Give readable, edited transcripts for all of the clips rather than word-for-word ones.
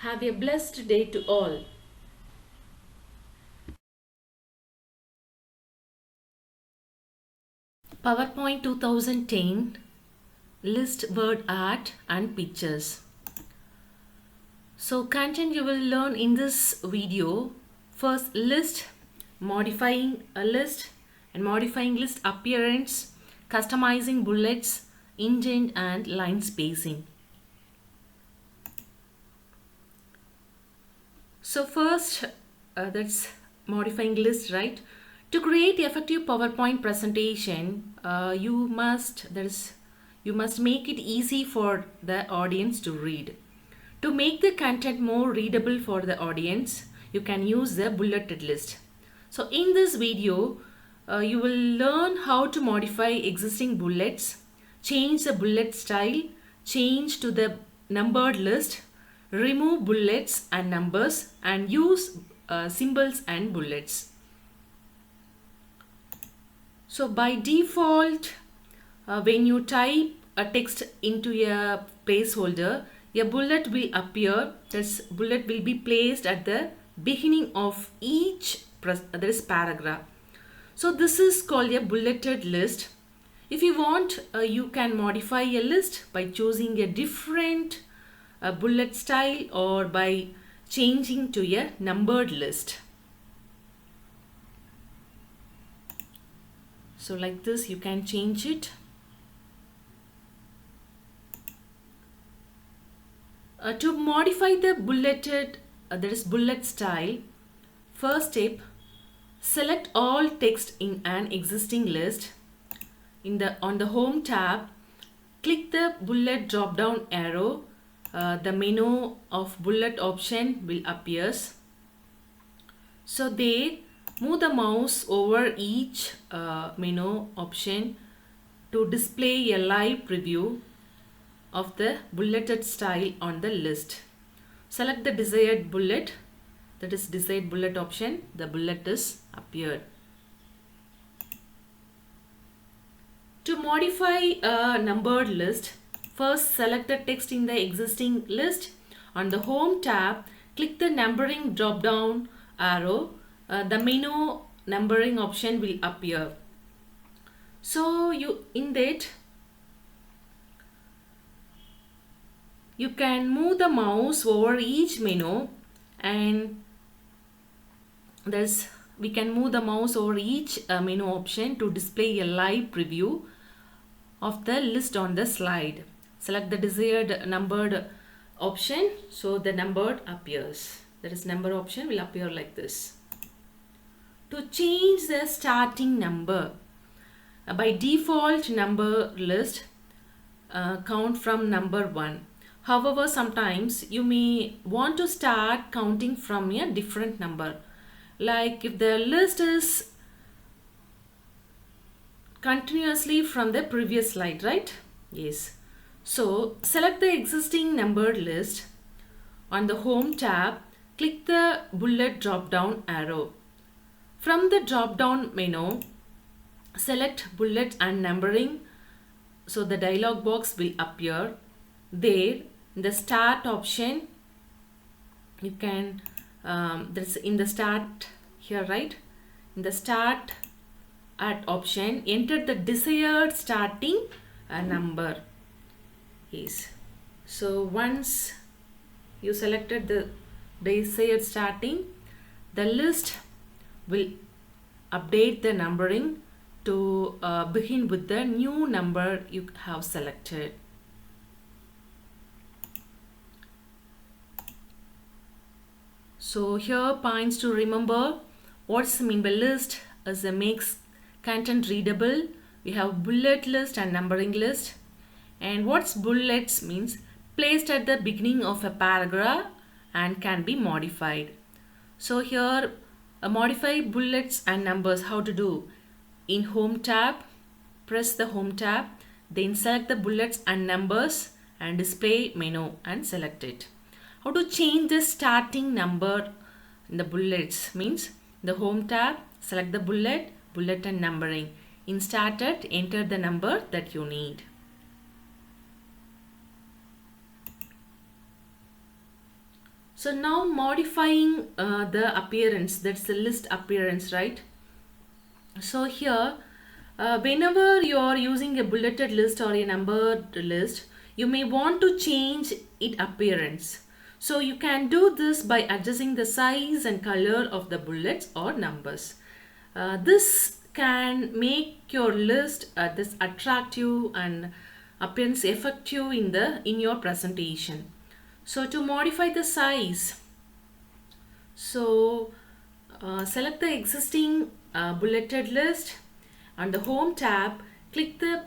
Have a blessed day to all. PowerPoint 2010 List Word Art and Pictures. So content you will learn in this video. First, list, modifying a list and modifying list appearance, customizing bullets, indent and line spacing. So first, that's modifying list, right? To create effective PowerPoint presentation, you must make it easy for the audience to read. To make the content more readable for the audience, you can use the bulleted list. So in this video, you will learn how to modify existing bullets, change the bullet style, change to the numbered list, remove bullets and numbers, and use symbols and bullets. So by default, when you type a text into a placeholder, a bullet will appear. This bullet will be placed at the beginning of each paragraph. So this is called a bulleted list. If you want, you can modify a list by choosing a different bullet style or by changing to a numbered list. So like this you can change it. To modify the bulleted, bullet style, first step, select all text in an existing list. On the home tab, click the bullet drop down arrow. The menu of bullet option will appear. So there, move the mouse over each menu option to display a live preview of the bulleted style on the list. Select the desired bullet, that is desired bullet option. The bullet is appeared. To modify a numbered list, first select the text in the existing list. On the home tab, click the numbering drop down arrow. The menu numbering option will appear. So in that you can move the mouse over each menu, and we can move the mouse over each menu option to display a live preview of the list on the slide. Select the desired numbered option, so the numbered appears. That is, number option will appear like this. To change the starting number, by default number list count from number 1. However, sometimes you may want to start counting from a different number. Like if the list is continuously from the previous slide, right? Yes. So select the existing numbered list. On the home tab, click the bullet drop down arrow. From the drop down menu, select bullet and numbering. So the dialog box will appear. There, in the start option, you can that's in the start here, right? In the start at option, enter the desired starting number. Yes. So once you selected the desired starting, the list will update the numbering to begin with the new number you have selected. So here points to remember what's mean by list as it makes content readable. We have bullet list and numbering list. And what's bullets means placed at the beginning of a paragraph and can be modified. So here modify bullets and numbers. How to do? In home tab, press the home tab, then select the bullets and numbers and display menu and select it. How to change the starting number in the bullets means the home tab, select the bullet and numbering. In started, enter the number that you need. So now modifying the appearance, that's the list appearance, right? So here, whenever you are using a bulleted list or a numbered list, you may want to change its appearance. So you can do this by adjusting the size and color of the bullets or numbers. This can make your list this attractive and appearance effective in your presentation. So to modify the size, so select the existing bulleted list. On the Home tab, click the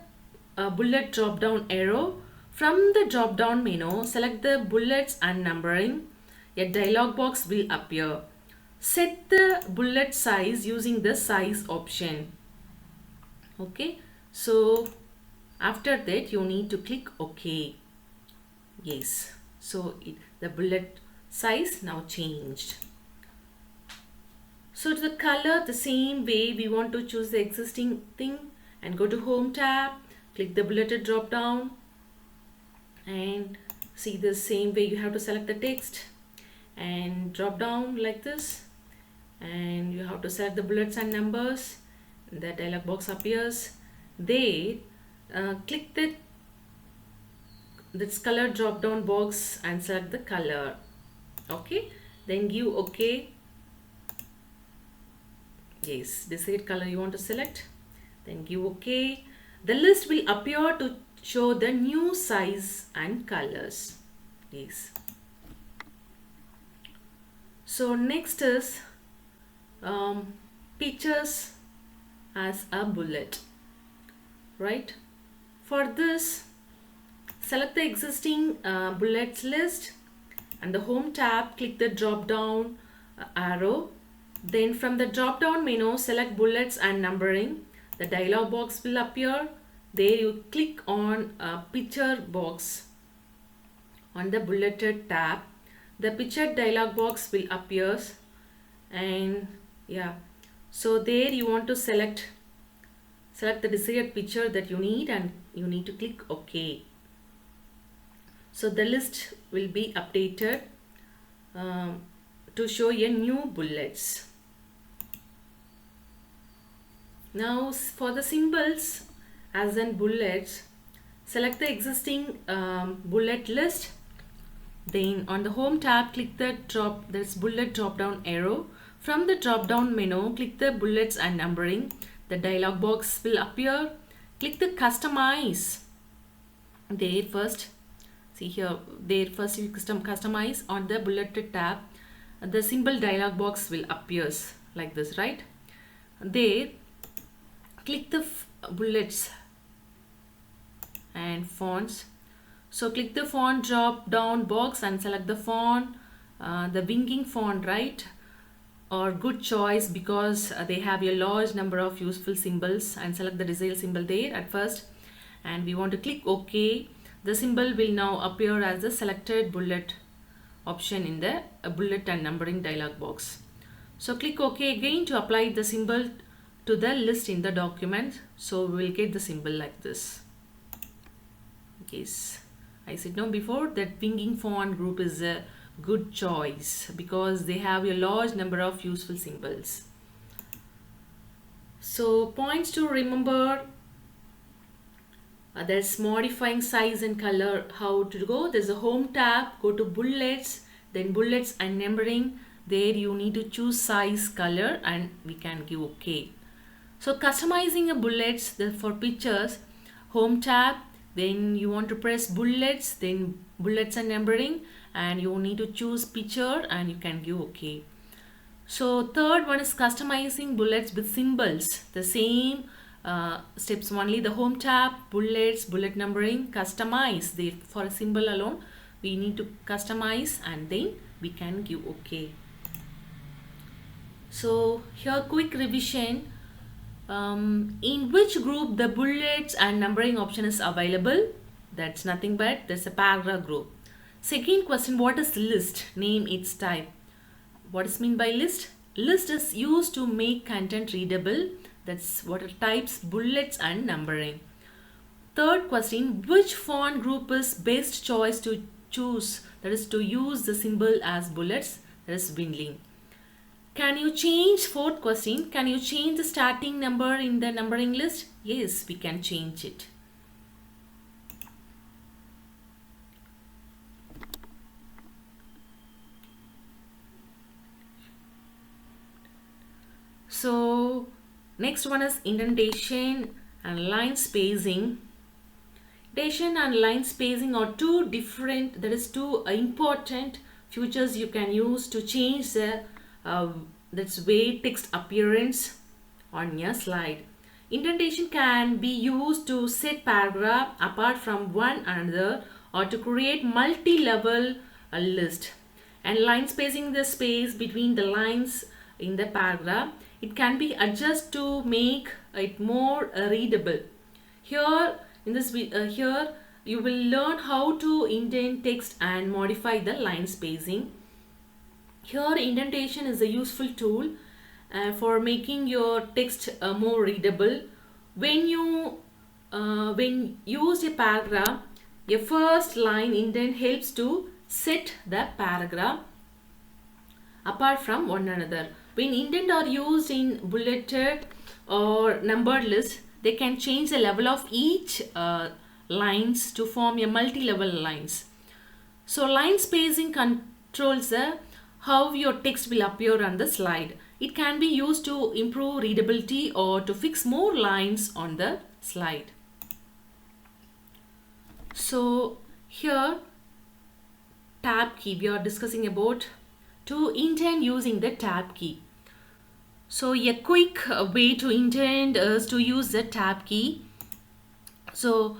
bullet drop down arrow. From the drop down menu, select the bullets and numbering. A dialog box will appear. Set the bullet size using the size option. Okay, so after that you need to click OK. Yes, so the bullet size now changed. So to the color, the same way, we want to choose the existing thing and go to Home tab, click the bulleted drop down, and see the same way you have to select the text and drop down like this, and you have to select the bullets and numbers. The dialog box appears. There, click this color drop down box and select the color. Okay, then give OK. Yes, decide color you want to select, then give OK. The list will appear to show the new size and colors. Yes. So next is pictures as a bullet, right? For this, select the existing bullets list, and the Home tab, click the drop down arrow. Then from the drop down menu, select bullets and numbering. The dialog box will appear. There you click on picture box on the bulleted tab. The picture dialog box will appear, and yeah, so there you want to select the desired picture that you need, and you need to click OK. So the list will be updated to show you new bullets. Now for the symbols as in bullets, select the existing bullet list. Then on the Home tab, click the bullet drop down arrow. From the drop down menu, click the bullets and numbering. The dialog box will appear. Click the customize. There first, see here, there first you customize on the bulleted tab. The symbol dialog box will appear like this, right? There, click the bullets and fonts. So click the font drop down box and select the font, the winking font, right? Or good choice, because they have a large number of useful symbols, and select the desired symbol there at first, and we want to click OK. The symbol will now appear as the selected bullet option in the bullet and numbering dialog box. So click OK again to apply the symbol to the list in the document. So we will get the symbol like this. Yes, I said no before that winking font group is a good choice because they have a large number of useful symbols. So points to remember, there's modifying size and color. How to go? There's a Home tab, go to bullets, then bullets and numbering. There you need to choose size, color, and we can give OK. So customizing a bullets for pictures, Home tab, then you want to press bullets, then bullets and numbering, and you need to choose picture and you can give OK. So third one is customizing bullets with symbols. The same steps only. The Home tab, bullets, bullet numbering, customize. There for a symbol alone we need to customize, and then we can give OK. So here quick revision. In which group the bullets and numbering option is available? That's nothing but there's a paragraph group. Second question, what is list? Name its type. What is mean by list? List is used to make content readable. That's what are types, bullets and numbering. Third question, which font group is best choice to choose that is to use the symbol as bullets, that is dwindling. Can you change, fourth question, can you change the starting number in the numbering list? Yes, we can change it. So next one is indentation and line spacing. Indentation and line spacing are two different, that is two important features you can use to change the that's way text appearance on your slide. Indentation can be used to set paragraph apart from one another or to create multi-level list. And line spacing, the space between the lines in the paragraph, it can be adjusted to make it more readable. Here in this here you will learn how to indent text and modify the line spacing. Here indentation is a useful tool for making your text more readable. When you use a paragraph, your first line indent helps to set the paragraph apart from one another. When indent are used in bulleted or numbered list, they can change the level of each lines to form a multi-level lines. So line spacing controls the how your text will appear on the slide. It can be used to improve readability or to fix more lines on the slide. So here tab key, we are discussing about to indent using the tab key. So a quick way to indent is to use the tab key. So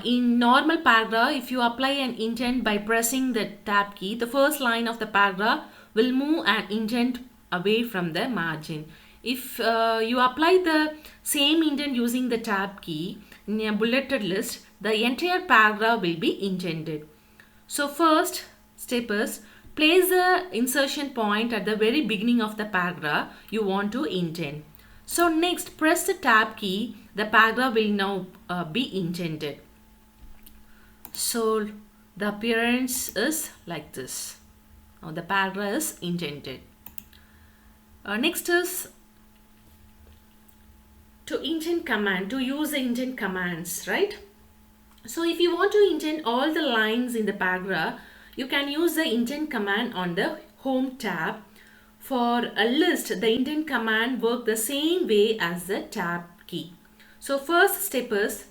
in normal paragraph, if you apply an indent by pressing the tab key, the first line of the paragraph will move an indent away from the margin. If you apply the same indent using the tab key in a bulleted list, the entire paragraph will be indented. So first step is place the insertion point at the very beginning of the paragraph you want to indent. So next press the tab key, the paragraph will now be indented. So the appearance is like this. Now the paragraph is indented. Next is to indent command, to use the indent commands, right? So if you want to indent all the lines in the paragraph, you can use the indent command on the home tab. For a list, the indent command works the same way as the tab key. So first step is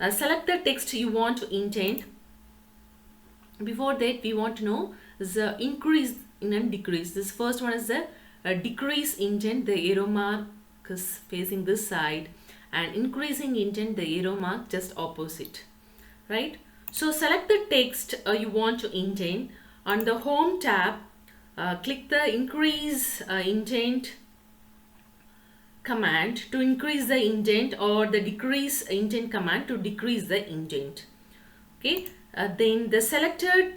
select the text you want to indent. Before that, we want to know the increase and decrease. This first one is the decrease indent, the arrow mark is facing this side, and increasing indent, the arrow mark just opposite, right? So select the text you want to indent. On the home tab, click the increase indent command to increase the indent, or the decrease indent command to decrease the indent. Okay, then the selected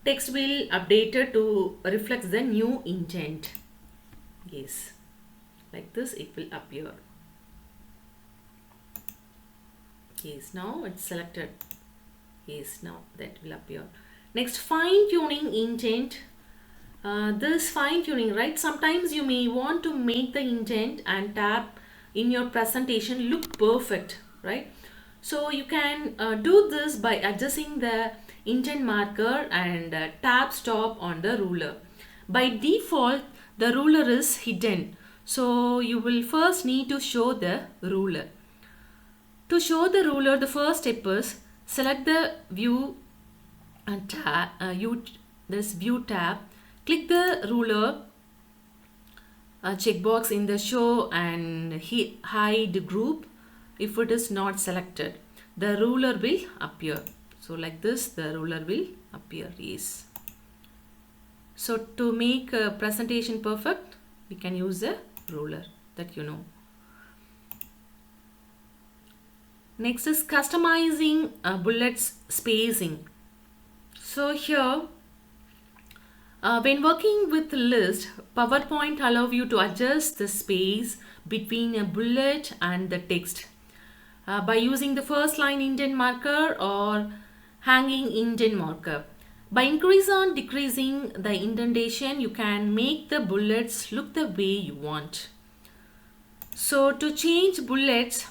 text will update to reflect the new indent. Yes, like this it will appear. Yes, now it's selected. Yes, now that will appear. Next, fine tuning indent. This fine tuning, right? Sometimes you may want to make the indent and tab in your presentation look perfect, right? So you can do this by adjusting the indent marker and tab stop on the ruler. By default, the ruler is hidden. So you will first need to show the ruler. To show the ruler, the first step is select the view and tab, this view tab. Click the ruler checkbox in the show and hide group. If it is not selected, the ruler will appear. So like this, the ruler will appear. Yes. So to make a presentation perfect, we can use a ruler, that you know. Next is customizing bullets spacing. So here, when working with list, PowerPoint allows you to adjust the space between a bullet and the text by using the first line indent marker or hanging indent marker. By increasing or decreasing the indentation, you can make the bullets look the way you want. So to change bullet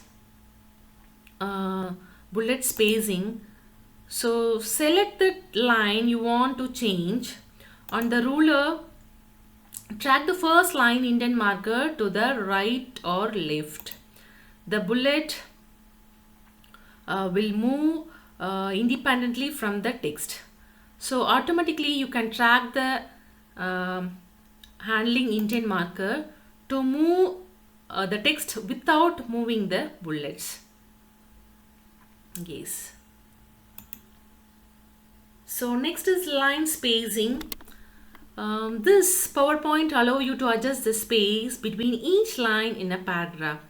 spacing, so select the line you want to change. On the ruler, track the first line indent marker to the right or left. The bullet will move independently from the text. So automatically you can track the handling indent marker to move the text without moving the bullets. Yes. So next is line spacing. This PowerPoint allows you to adjust the space between each line in a paragraph.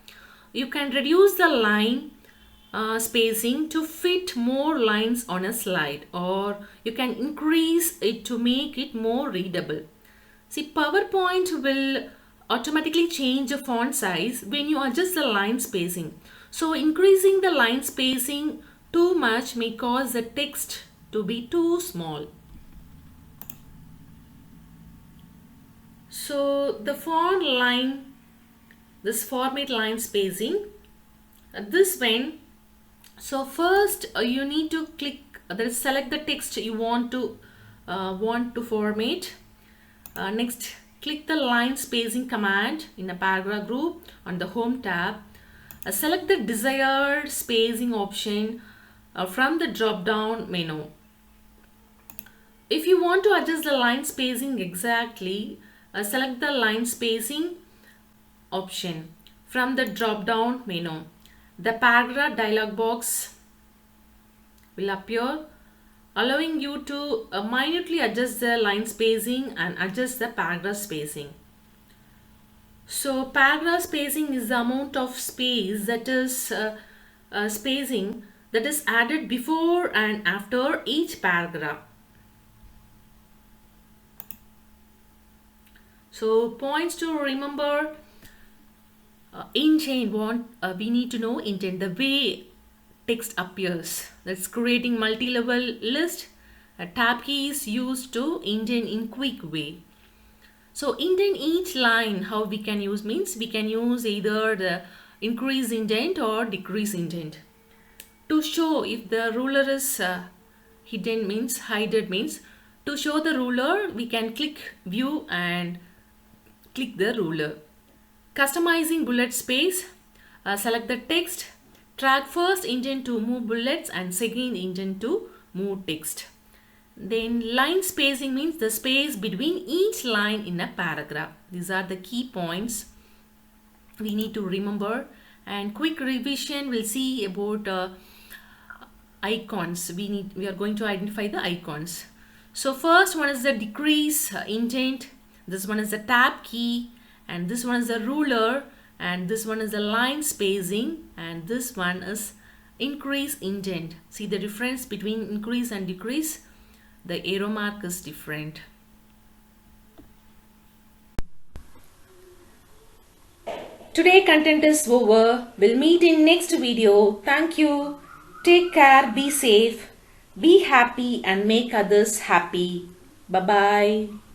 You can reduce the line spacing to fit more lines on a slide, or you can increase it to make it more readable. See, PowerPoint will automatically change the font size when you adjust the line spacing. So increasing the line spacing too much may cause the text to be too small. So the font line, this format line spacing, this one. So first you need to select the text you want to format. Next, click the line spacing command in a paragraph group on the home tab. Select the desired spacing option from the drop down menu. If you want to adjust the line spacing exactly, select the line spacing option from the drop down menu. The paragraph dialog box will appear, allowing you to minutely adjust the line spacing and adjust the paragraph spacing. So paragraph spacing is the amount of space that is spacing that is added before and after each paragraph. So points to remember: indent, we need to know indent, the way text appears. That's creating multi-level list. A tab key is used to indent in quick way. So indent each line, how we can use means we can use either the increase indent or decrease indent. To show if the ruler is hidden means to show the ruler we can click view and click the ruler. Customizing bullet space, select the text, track first indent to move bullets and second indent to move text. Then line spacing means the space between each line in a paragraph. These are the key points we need to remember. And quick revision, we'll see about icons. We are going to identify the icons. So first one is the decrease indent, this one is the tab key, and this one is the ruler, and this one is the line spacing, and this one is increase indent. See the difference between increase and decrease? The arrow mark is different. Today content is over. We'll meet in next video. Thank you. Take care, be safe, be happy and make others happy. Bye-bye.